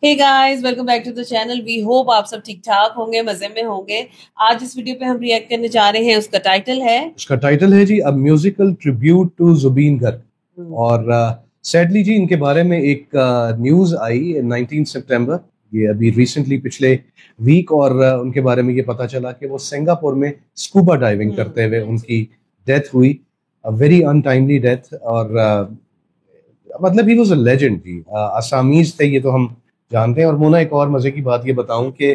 Hey guys, welcome back to the channel. We hope आप सब ठीक ठाक होंगे, मजे में होंगे। आज इस वीडियो पे हम रिएक्ट करने जा रहे हैं। उसका टाइटल है जी a musical tribute to Zubeen Garg. और सैडली जी इनके बारे में एक न्यूज आई 19 सितंबर, ये अभी रिसेंटली पिछले वीक, और उनके बारे में ये पता चला कि वो सिंगापुर में स्कूबा डाइविंग करते हुए उनकी डेथ हुई। Very untimely death. और मतलब ही वाज अ लेजेंड जी। असामीज थे, ये तो हम जानते हैं। और मोना, एक और मजे की बात ये बताऊं कि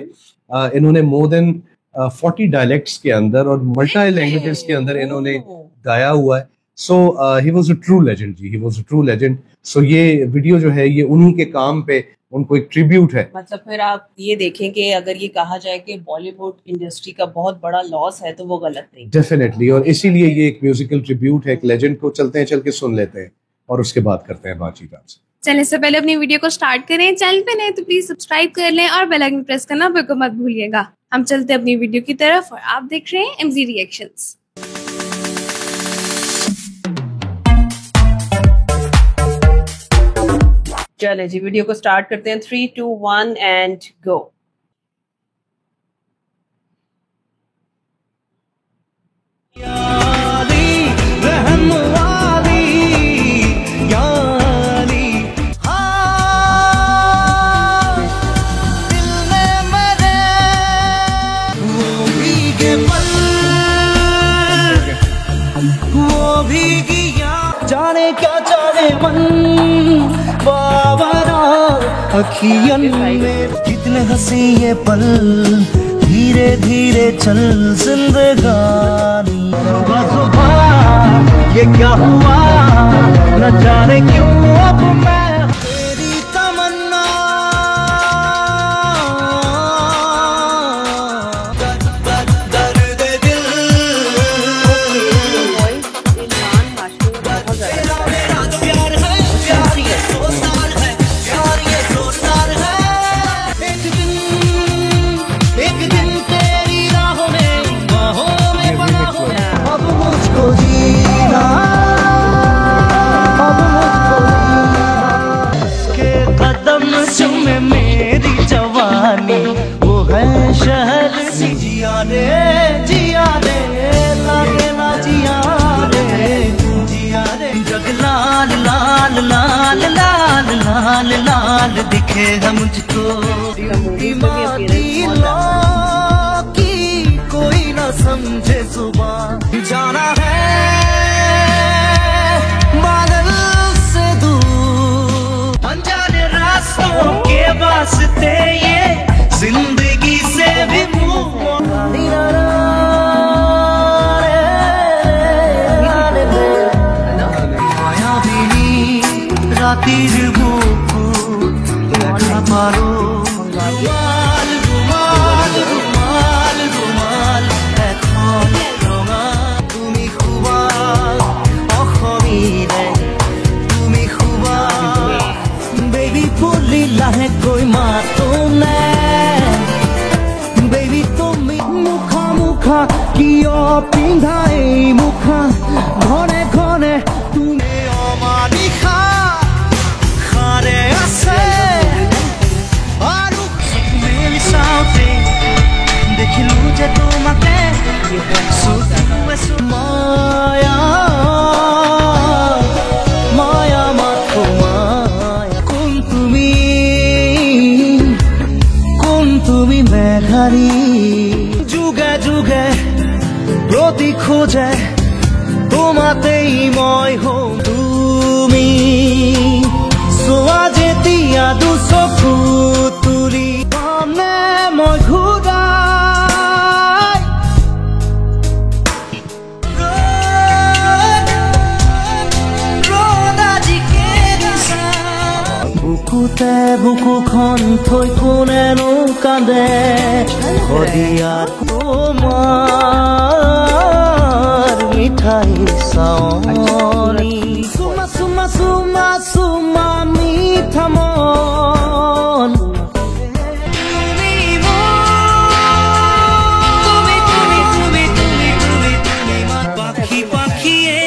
इन्होंने मोर देन 40 डायलेक्ट्स के अंदर और मल्टी लैंग्वेजेस के अंदर इन्होंने गाया हुआ है। So he was a true legend जी, he was a true legend. So ये वीडियो जो है ये उन्हीं के काम पे उनको एक ट्रिब्यूट है। मतलब फिर आप ये देखें कि अगर ये कहा जाए कि बॉलीवुड इंडस्ट्री का बहुत बड़ा लॉस है तो वो गलत नहीं। डेफिनेटली। और इसीलिए ये एक म्यूजिकल ट्रिब्यूट है एक लेजेंड को। चलते हैं, चल के सुन लेते हैं और उसके बाद करते हैं बातचीत आपसे। चलने से पहले अपनी वीडियो को स्टार्ट करें। चैनल पे नए तो प्लीज सब्सक्राइब कर लें और बेल आइकन प्रेस करना बिल्कुल मत भूलिएगा। हम चलते हैं अपनी वीडियो की तरफ और आप देख रहे हैं एमजी रिएक्शंस। चले जी, वीडियो को स्टार्ट करते हैं। 3, 2, 1 एंड गो। जाने क्या चाहे मन बावरा अखियन में, कितने हंसी ये पल, धीरे धीरे चल जिंदगानी। सुबह ये क्या हुआ न जाने क्यों अब मैं तेरी तमन्ना दर्द दिल मेरी जवानी वो है शहर सी। जिया रे लागे ना जिया रे जग लाल लाल लाल लाल लाल लाल दिखे हम मुझको। की कोई ना समझे सुबह जाना है बादल से दूर, अनजाने रास्तों के वास्ते ये जिंदगी से भी रातिर बुकु पारो रुमाल रुमाल रुमाल रुमाल এখন রঙা তুমি খুবা অসমীৰে তুমি খুবা বেবি বলি লাহে কৈ মাতো নে বেবি তুমি মুখা মুখা কিয় পিন্ধা এই মুখা ঘনে ঘনে তুমি অমানিশা খাৰে আছে আৰু মেলি চাওঁতে দেখিলো যে তোমাকে মায়া মায়া মাথো মায়া কোন তুমি মেঘাৰী যুগে যুগে প্ৰতি খোজে তোমাতেই মই হওঁ তুমি চোৱা যেতিয়া দুচকু তুলি পামনে মই ঘূৰাই বুকুতে বুকুখন থৈ কোনেনো কান্দে শদিয়াত তোমাৰ মিঠাই চাৱনি চুমা চুমা চুমা চুমা মিঠা মন পাখি পাখিয়ে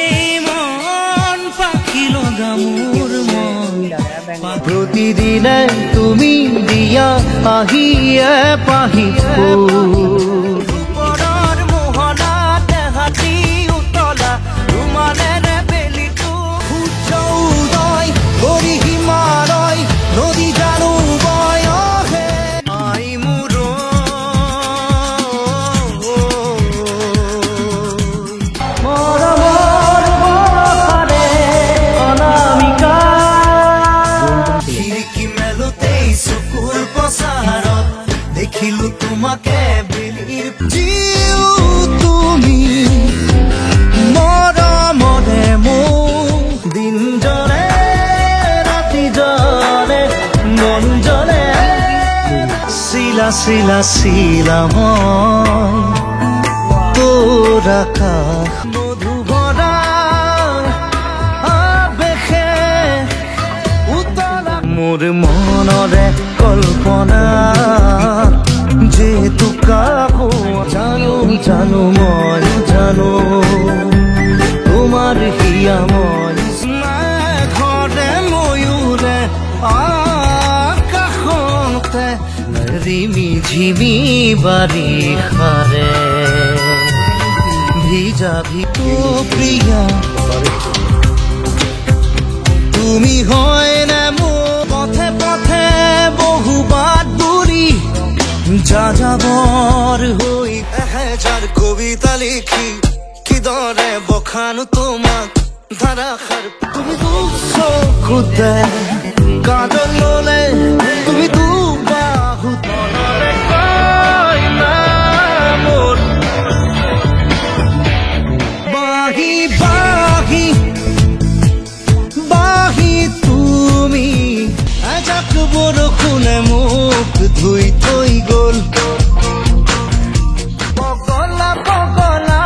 মন পাখি লগা মোৰ মন প্ৰতিদিনে তুমি আহিয়ে পাহি ফুল পৰৰ মোহনাতে হাতী উতলা ৰুমালেৰে বেলিটো সূৰ্য উদয় কৰি হিমালয় নদী জানো বয় হে আই মোৰ মৰমৰ বৰষাৰে অনামিকা খিৰিকী মেলোতেই চকুৰ প্ৰচাৰত দেখিলো তোমাকে বেলিৰ জিও তুমি মৰমৰে মোক দিন জ্বলে ৰাতি জ্বলে মন জ্বলে চিলা চিলা চিলা মই তোৰ আকাশ মধু ভৰা আবেশে উতলা মোৰ মনৰে কল্পনা যে তোকাকো জানো জানো মই জানো তোমাৰ হিয়া মই ঘৰে ময়ূৰে আকাশতে ৰিমি ঝিমি বাৰিষাৰে ভিজা ভিতো প্ৰিয়া তুমি হয় না মোৰ পথে পথে বহু বাট দূৰি যাযাবৰ হৈ এহেজাৰ কবিতা লিখি কিদৰে বখানো তোমাক ধাৰাসাৰ তুমি চকুতে কাজল ললে তুমি দুবাহুত মনৰে কয় না মোৰ বাহি বাহি বাহি তুমি এজাক বৰষুণে মোক ধুই থৈ গ'ল পগলা পগলা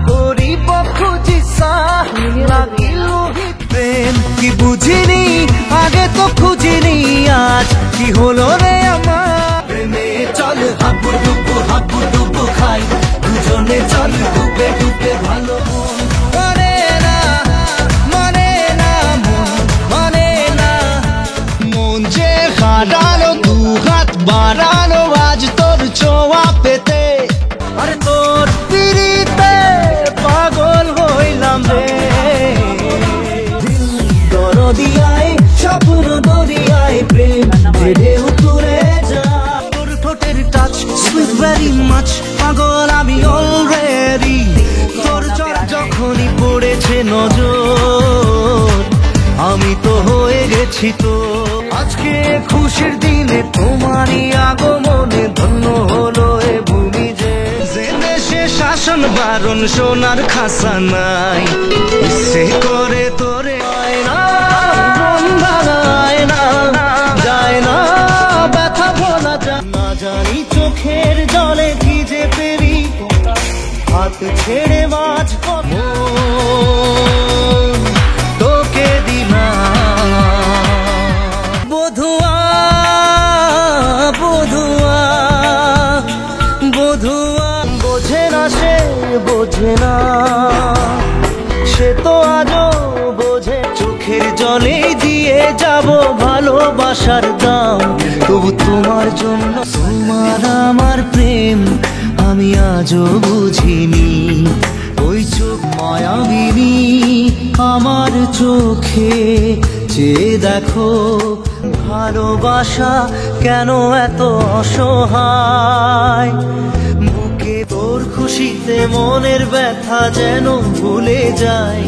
কৰিব খুজিছা লাগিলো প্ৰেম কি বুঝিনি আগে তো খুঁজিনি আজ কি হলো রে আমার প্রেমে চল হাবু ডুবু খাই দুজনে চল ডুবে ডুবে ভালো মানে না মন যে হারালো দু হাত বাড়ালো আজ তোর ছোঁয়া পেতে আরে তোর পিড়িতে পাগল হইলাম রে দরদিয়ায় স্বপ্ন দরিয়ায় প্রেম ঢেউ তুলে যা তোর ঠোঁটের টাচ সুইট ভেরি মাচ পাগল আমি অলরেডি তোর যখনই পড়েছে নজর আমি তো হয়ে গেছি তো আজকে খুশির দিনে তোমারই আগমনে ধন্য হলো এ ভূমি যে দেশে শাসন বারণ সোনার খাসা নাই ইচ্ছে করে তোরে যায় না ব্যথা বলা যায় না জানি চোখের জলে ভিজে পেরি হাত ছেড়ে মাঝ তোকে দিলাম বধুয়া বধুয়া বধুয়া বোঝে না সে তো আজও বোঝে চোখের জলে দিয়ে যাব ভালোবাসার দাম তবু তোমার জন্য তোমার আমার প্রেম আমি আজও বুঝিনি ওই চোখ মায়াবিনী আমার চোখে চেয়ে দেখো ভালোবাসা কেন এত অসহায় বুকে তোর খুশিতে মনের ব্যথা যেন ভুলে যাই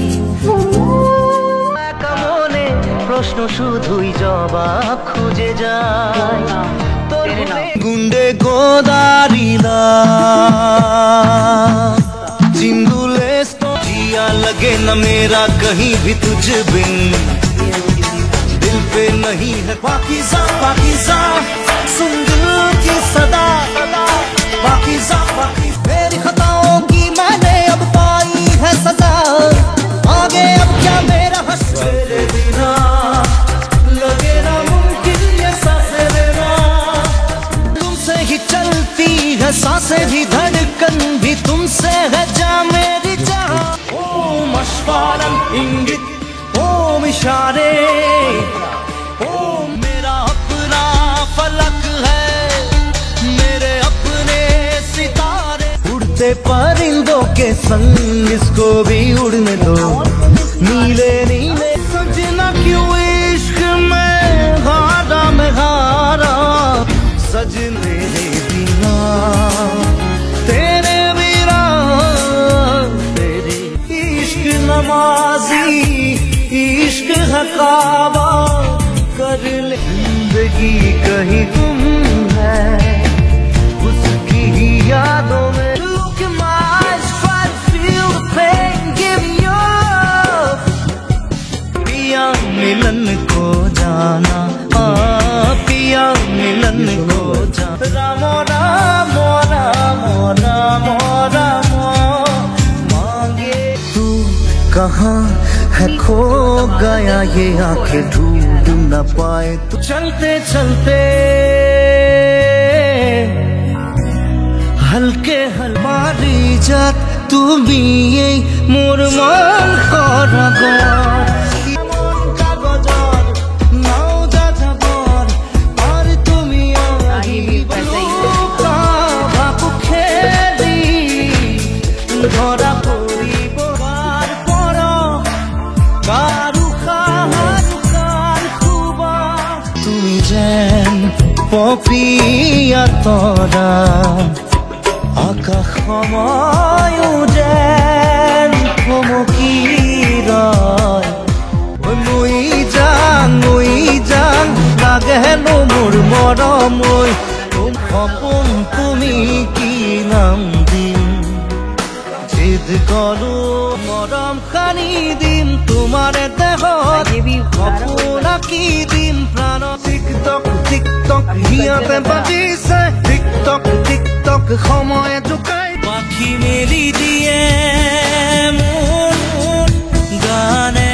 একা মনে প্রশ্ন শুধুই জবাব খুঁজে যায় তোর গুন্ডে গোদারিলা जिंदुलेस तो जिया लगे न मेरा कहीं भी तुझ बिन दिल पे नहीं है पाकीज़ा पाकीज़ा सुन दिल की सदा पाकीज़ा मेरी खताओं की मैंने अब पाई है सजा आगे अब क्या मेरा हश्र तेरे बिना लगे ना मुमकिन ये सांसें लेना तुमसे ही चलती है सांसें भी धड़कन भी तुमसे है जा मेरी जहां ओम अशफारन इंगित ओम इशारे ओम मेरा अपना फलक है परिंदों के संग इसको भी उड़ने दो नीले नीले सजना क्यों इश्क में हारा सजन तेरे बिना तेरे इश्क नमाजी इश्क हकावा कर ले जिंदगी कहीं तुम है उसकी ही यादों में Look in my eyes, try to feel the pain, give me up पिया मिलन को जाना पिया मिलन को जाना रामो रामो रामो रामो रामो मांगे तू कहाँ है खो गया ये आंखें ढूंढ न पाए तो चलते चलते हल्के हलमारी जात তুমি এই মোর মন করা গর মন কাগজর নাও যা যাবর আর তুমি বাপু খেলি ধরা পড়িব বার পর কারু কার খুবা তুমি যেন পপিয়া তরা আকাশ সময় যেন থমকি ৰয় মই যাং লাগে হেনো মোৰ মৰম সপোন তুমি কি নাম দিম জিদ কৰো মৰম খানি দিম তোমাৰ দেহত সপোন আঁকি দিম প্ৰাণ টিকটক হিয়াতে বাজিছে টিকটক সময় জোকাই পাখি মেলি দিয়ে মোৰ গানে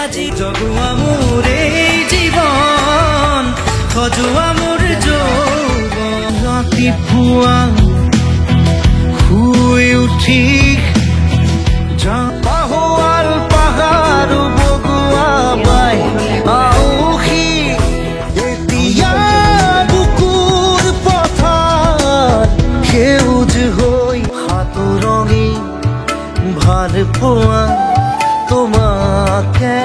আজি জগুৱা মোৰ এই জীৱন সজোৱা মোৰ যৌৱন ৰাতিপুৱা শুই উঠি পাহোৱাল পাহাৰ বগুৱা বাই আউসি এতিয়া বুকুৰ পথাৰ সেউজ হৈ সাঁতোৰঙি ভাল পোৱা তোমাকে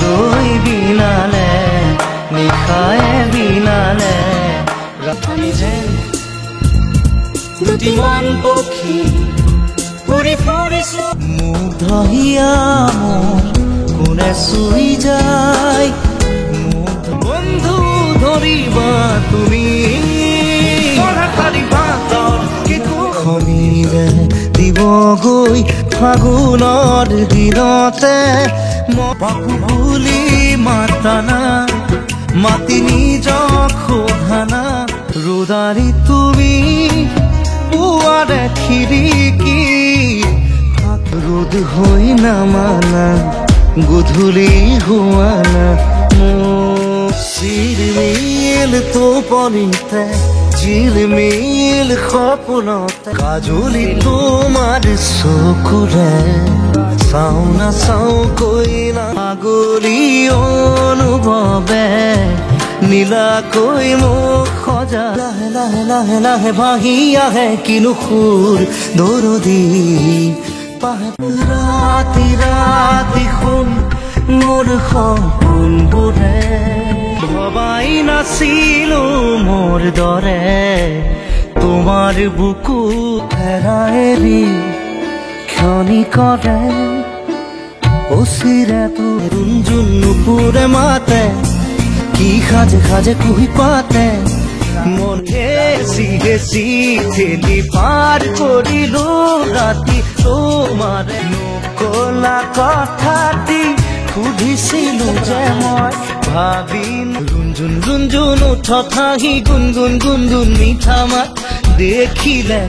ৰৈ বিনালে নিশায়ে বিনালে আমি যেন দুটি মন পক্ষী উৰি ফুৰিছো মুগ্ধ হিয়া মোৰ কোনে চুই যায় বন্ধু ধৰিবা তুমি খমিলে দিবগৈ ফাগুনৰ দিনতে বাপু বুলি মাতানা মাতি নিজক সোধানা ৰোদাৰি তুমি পুৱাৰে খিৰিকী ৰোদ হৈ নামানা গধূলি হোৱানা চিৰমিল টোপনিতে ঝিলমিল সপোনতে কাজলি তোমাৰ চকুৰে চাওঁ নাচাওঁ কৈ না আগলি অনুভৱে নীলাকৈ মোক সজা লাহে লাহে লাহে লাহে ভাহি আহে কিনো সুৰ দৰদি ৰাতি ৰাতি শুন মোৰ সপোনবোৰে ভবাই নাছিলো মোৰ দৰে তোমাৰ বুকু হেৰাইলি ক্ষণিকতে অচিৰে তোৰ ৰুণজুন নুপুৰে মাতে কি সাজে সাজে কুহি পাতে মন হেচি হেচি ঠেলি পাৰ কৰিলো ৰাতি তোমাৰে নকলা কথাটি সুধিছিলো যে মই ভাবিম ৰুণজুন ৰুণজুন উঠত হাঁহি গুণগুণ গুণগুণ মিঠা মাত দেখিলে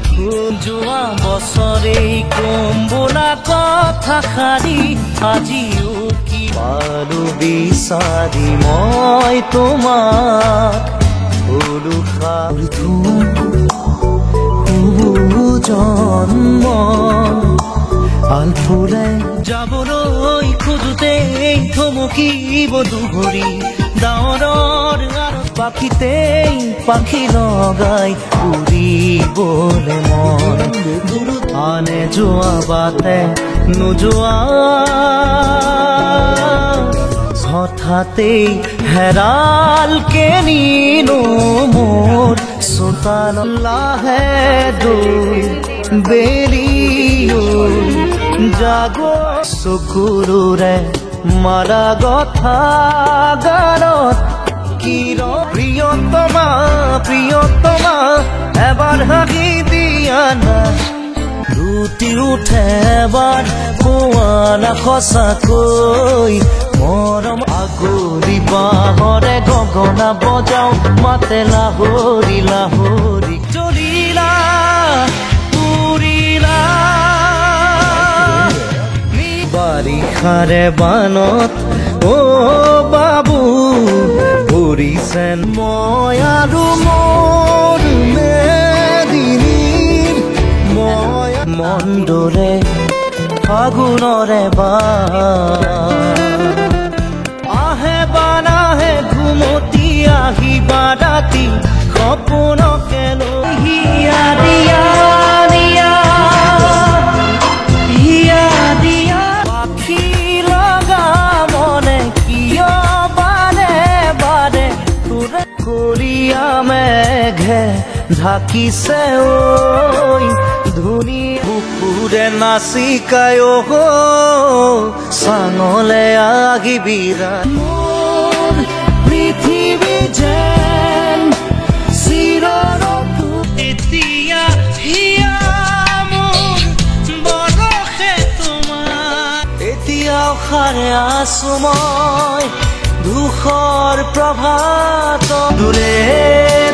যোৱা বছৰেই কম বোলা কথা শাৰী আজিও কি পালো বিচাৰি মই তোমাক জন্ম আলফুলে যাবলৈ খোজোতে থমকিব দুঘৰি ডাৱৰৰ আৰত পাখিতেই পাখি লগাই উড়িবলে মন আনে যোৱা বাটে নোযোৱা হঠাতেই হেৰাল কেনিনো মোৰ চোতাল লাহে দৈ বেলিও জাগো চকুৰে মাৰা গথা গানত কিৰ প্ৰিয়তমা প্ৰিয়তমা এবাৰ হাঁহি দিয়া না ৰুটি উঠে এবাৰ পোৱা না সঁচাকৈ মৰম আগৰি বাহৰে গগনা বজাও মাতে লাহৰি লাহৰি জ্বলিলা পুৰিলা বাৰিষাৰে বানত অ বাবু পৰিছেন মই আৰু মোৰ মেদিনীৰ মই মন্দৰে ফাগুনৰে আহে বানাহে ঘুমতি আহিবা ৰাতি সপোনকে লৈ হিয়া দিয়া দিয়া হিয়া দিয়া পাখি লগা মনে কিয় বাৰে বাৰে তোৰে কৰিয়া মেঘে ঢাকিছে ঐ ধুনি বুকুৰে নাচিকায় হো চাঙলে আহিবিৰা মোৰ পৃথিৱী যেন চিৰৰূপ এতিয়া হিয়া মোৰ বৰষে তোমাৰ এতিয়া সাৰে আছো মই ধূসৰ প্ৰভাত দূৰে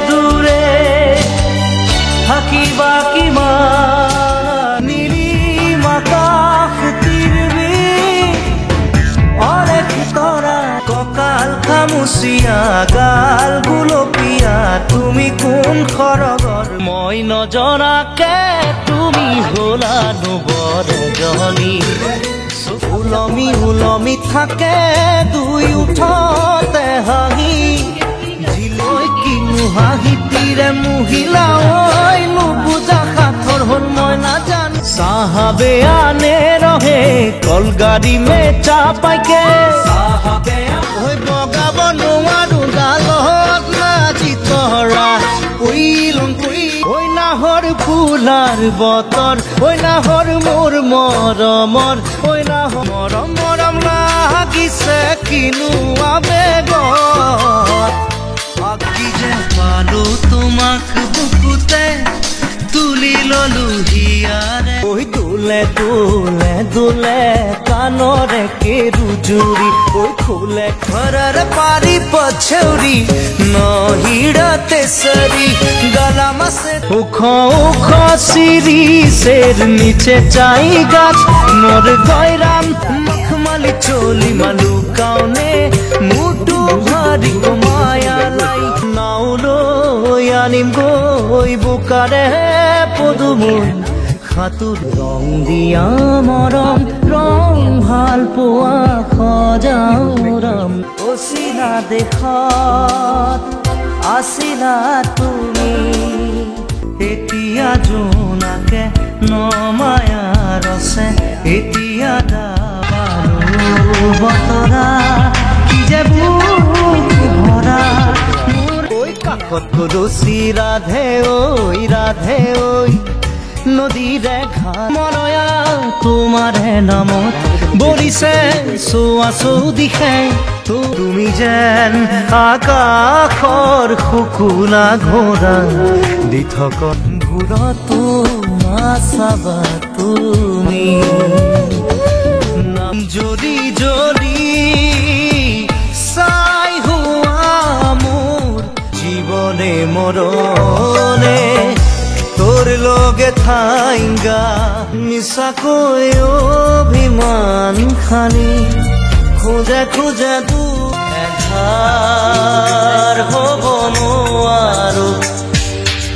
দূৰে থাকিবা কিমান নীলিম আকাশ তিৰবি অৰেখ তৰা কঁকাল খামুচিয়া গাল গুলপীয়া তুমি কোন সৰগৰ মই নজনাকে তুমি হলা নুবৰ জনী উলমি উলমি থাকে দুই উঠতে হাঁহি জিলৈ কিনো হাঁহি তীৰে মুহিলা ঐ নুবুজা সাঁথৰ হ'ল মই নাজানো চাহাবে আনে ৰহে কলগাড়ী মে চাপাইকে ঐ বগাব নোৱাৰো গালত নাচি তৰা কৈলং কৈ ঐ নাহৰ ফুলাৰ বতৰ ঐ নাহৰ মোৰ মৰমৰ ঐ নাহৰ মৰম মৰম লাগিছে কিনো আবেগত আকি যে পালো তোমাক বুকুতে তুলি ললো হিয়াৰে ঐ দোলে দোলে দোলে কাণৰে কেৰু জুৰি ঐ খোলে ঘৰৰ পাৰি পছৌৰি নহিৰতে সৰি গলা মাছে ওখ ওখ চিৰি সের নিচে চাই গাছ মোর গৈরাম মখমালি চলি মালু কাউনে মুটু ভারি মায়া লাই নাউলৈ আনিম গৈ বোকাৰে পদুমুল খাতুৰ ৰং দিয়া মৰম ৰং ভাল পোৱা সজাওৰাম অচিনা দেশত আছিলা তুমি এতিয়া জোনাকে নমায়া ৰছে এতিয়া দাবাৰু বতৰা কি যে বুক ভৰা মোৰ ঐ কাকত ৰচি ৰাধে ঐ নদীৰে ঘাট মৰয়া তোমাৰে নামত বলিছে চোৱা চৌদিশে তুমি যেন আকাশৰ শুকুলা ঘোঁৰা দি থকত ঘূৰতো নাচাবা তুমি নাম যদি যদি চাই হোৱা মোৰ জীৱনে মৰণে তোৰ লগে থাইঙ্গা মিছাকৈ অভিমান খানি খোঁজে খোঁজে তু এধাৰ হব নোৱাৰো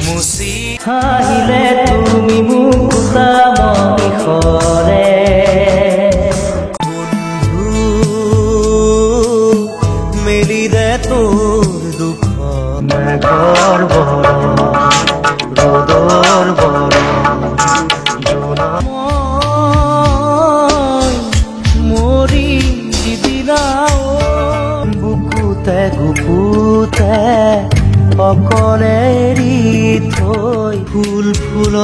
মুচি আহিলে তুমি মোক মনিষৰে বন্ধু মেলি দে তোৰ দুখ মেঘৰ বড় ৰোদৰ বড় মৰি দিদিলাও বুকুতে গুপুতে অকলে এৰি থৈ ফুল ফুল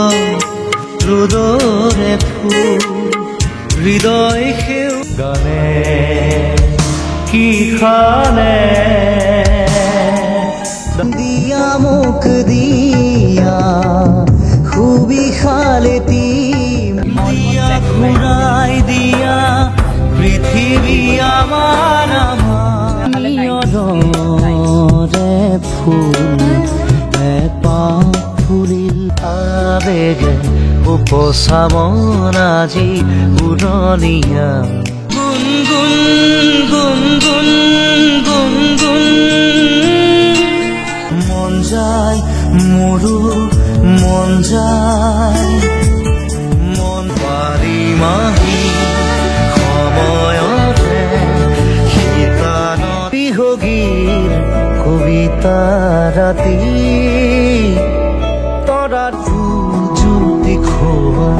ৰ'দৰে ফুল হৃদয় সেউ গানে কি খানে দিয়া মুখ দিয়া খুবই খালেতি দিয়া ঘুরাই দিয়া পৃথিবী আমার নিয়দরে ফুল এপাহ ফুলিল আবেগে উপচামন আজি উৰণীয়া গুনগুন গুনগুন গুনগুন মন যায় মোৰো মন যায় মন পাৰি মাহি সময়তে শীতান বিহগীৰ কবিতা ৰাতি তৰাৰ যুক্তি খোৱা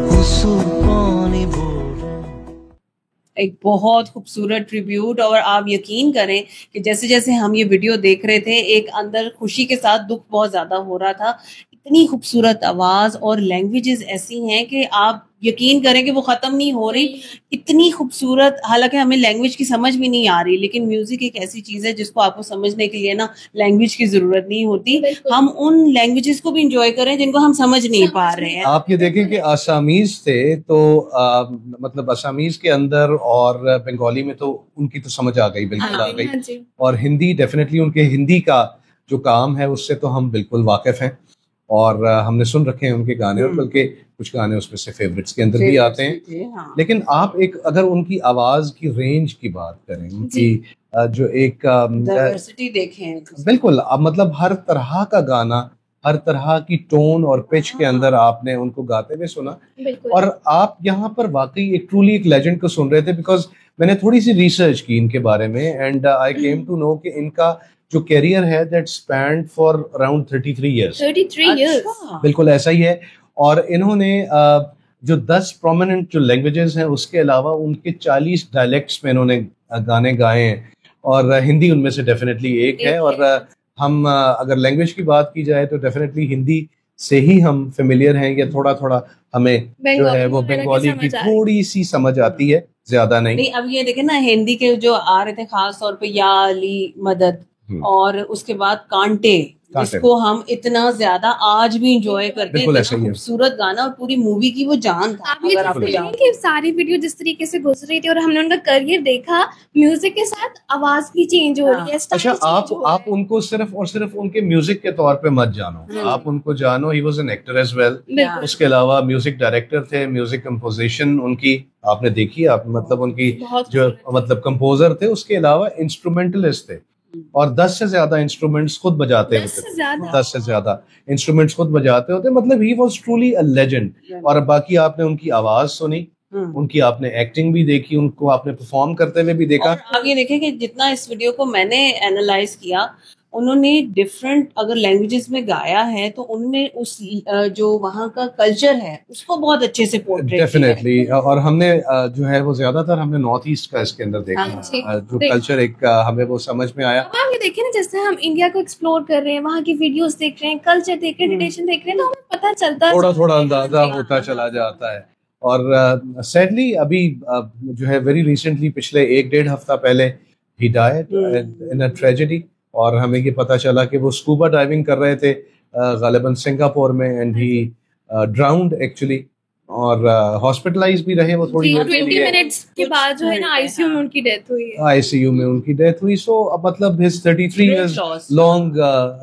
কুচুৰ পানী বোৰে। एक बहुत खूबसूरत ट्रिब्यूट, और आप यकीन करें कि जैसे जैसे हम ये वीडियो देख रहे थे एक अंदर खुशी के साथ दुख बहुत ज्यादा हो रहा था। इतनी खूबसूरत आवाज और लैंग्वेजेस ऐसी हैं कि आप यकीन करें कि वो खत्म नहीं हो रही, इतनी खूबसूरत। हालांकि हमें लैंग्वेज की समझ भी नहीं आ रही, लेकिन म्यूजिक एक ऐसी चीज है जिसको आपको समझने के लिए ना लैंग्वेज की जरूरत नहीं होती। हम उन लैंग्वेजेस को भी इंजॉय करें जिनको हम समझ नहीं पा रहे हैं। आप ये देखें कि आसामीज थे तो मतलब आसामीज के अंदर और बंगाली में तो उनकी तो समझ आ गई, बिल्कुल आ गई। और हिंदी डेफिनेटली उनके हिंदी का जो काम है उससे तो हम बिल्कुल वाकिफ हैं और हमने सुन रखे हैं उनके गाने, और बल्कि कुछ गाने उसमें से फेवरेट्स के अंदर भी आते हैं। हाँ। लेकिन आप एक अगर उनकी आवाज की रेंज की बात करें, उनकी जो एक डाइवर्सिटी देखें, बिल्कुल मतलब हर तरह का गाना, हर तरह की टोन और पिच के अंदर आपने उनको गाते हुए सुना। और आप यहाँ पर वाकई एक ट्रूली एक लेजेंड को सुन रहे थे, बिकॉज मैंने थोड़ी सी रिसर्च की इनके बारे में and I came to know कि इनका जो कैरियर है that spanned for around 33 years. 33 years, बिल्कुल ऐसा ही है। और इन्होंने जो 10 प्रोमिनेंट जो लैंग्वेजेस हैं उसके अलावा उनके 40 डायलेक्ट्स में इन्होंने गाने गाए हैं, और हिंदी उनमें से डेफिनेटली एक है। और हम अगर लैंग्वेज की बात की जाए तो डेफिनेटली हिंदी से ही हम फेमिलियर हैं, या थोड़ा थोड़ा हमें जो है वो बंगाली की थोड़ी सी समझ आती है, ज्यादा नहीं। अब ये देखें ना, हिंदी के जो आ रहे थे खास तौर पे या अली मदद, और उसके बाद कांटे, जिसको हम इतना ज्यादा आज भी इंजॉय करते हैं। खूबसूरत गाना और पूरी मूवी की वो जान था। अगर आपको याद है सारी वीडियो जिस तरीके से गुजरी थी और हमने उनका करियर देखा, म्यूजिक के साथ आवाज भी चेंज हो रही है। अच्छा, आप उनको सिर्फ और सिर्फ उनके म्यूजिक के तौर पे मत जानो, आप उनको जानो ही was an actor as well. उसके अलावा म्यूजिक डायरेक्टर थे, म्यूजिक कंपोजिशन उनकी आपने देखी, आप मतलब उनकी जो मतलब कंपोजर थे, उसके अलावा इंस्ट्रूमेंटलिस्ट थे और 10 से ज्यादा इंस्ट्रूमेंट्स खुद बजाते होते, 10 से ज्यादा इंस्ट्रूमेंट्स खुद बजाते होते। मतलब he was truly a legend. और बाकी आपने उनकी आवाज सुनी, उनकी आपने एक्टिंग भी देखी, उनको आपने परफॉर्म करते हुए भी देखा। आप ये देखें कि जितना इस वीडियो को मैंने एनालाइज किया, उन्होंने डिफरेंट अगर लैंग्वेजेस में गाया है तो उन्होंने उस जो वहाँ का कल्चर है उसको बहुत अच्छे से पोर्ट्रेट डेफिनेटली। और हमने जो है वो ज्यादातर हमने नॉर्थ ईस्ट का इसके अंदर देखा, जो कल्चर एक हमें वो समझ में आया। आप ये देखें ना, जैसे हम इंडिया को एक्सप्लोर कर रहे हैं, वहाँ की वीडियोस देख रहे हैं, कल्चर देख रहे हैं, ट्रेडिशन देख रहे हैं, तो हमें पता चलता, थोड़ा थोड़ा अंदाजा होता चला जाता है। और सैडली अभी जो है वेरी रिसेंटली, पिछले 1-1.5 हफ्ता पहले he died in a tragedy. और हमें ये पता चला कि वो स्कूबा डाइविंग कर रहे थे गालिबन सिंगापुर में, एंड ही ड्राउन्ड एक्चुअली, और हॉस्पिटलाइज भी रहे वो थोड़ी देर के लिए। 20 मिनट्स के बाद जो है ना आईसीयू में उनकी डेथ हुई है। आईसीयू में उनकी डेथ हुई। सो मतलब हिज 33 इयर्स लॉन्ग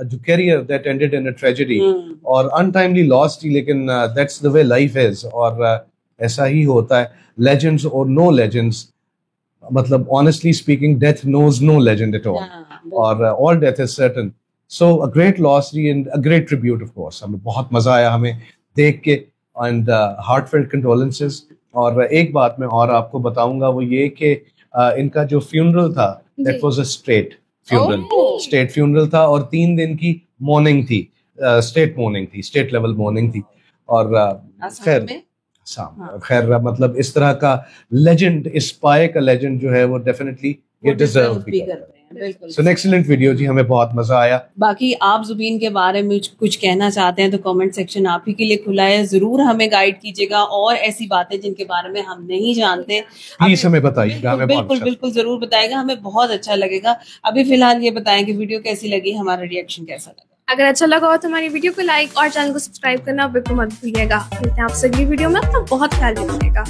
जो career that ended in a tragedy और अनटाइमली लॉस्ट ही। लेकिन that's the way life is, और ऐसा ही होता है। लेजेंड्स और नो लेजेंड्स, मतलब honestly speaking, death knows no legend at all, और all death is certain. So a great loss and a great tribute of course. हमें बहुत मजा आया हमें देख के, एंड हार्टफेल्ट कंडोलेंसेस। और एक बात मैं और आपको बताऊंगा, वो ये कि इनका जो फ्यूनरल था that was a straight funeral, state funeral था और 3 दिन की मॉर्निंग थी, स्टेट मॉर्निंग थी, स्टेट लेवल मॉर्निंग थी। और खैर मतलब इस तरह का लेजेंड, इस पाए का लेजेंड जो है वो डेफिनेटली ये डिजर्व भी करते हैं। सो एक्सीलेंट वीडियो जी, हमें बहुत मजा आया। बाकी आप जुबीन के बारे में कुछ कहना चाहते हैं तो कमेंट सेक्शन आप ही के लिए खुला है, जरूर हमें गाइड कीजिएगा और ऐसी बातें जिनके बारे में हम नहीं जानते प्लीज हमें बताइएगा। बिल्कुल बिल्कुल जरूर बताएगा, हमें बहुत अच्छा लगेगा। अभी फिलहाल ये बताएं कि वीडियो कैसी लगी, हमारा रिएक्शन कैसा लगा। अगर अच्छा लगा हो तो हमारी वीडियो को लाइक और चैनल को सब्सक्राइब करना बिल्कुल मत भूलिएगा। मिलते हैं आपसे अगली वीडियो में, तो बहुत ख्याल रखिएगा।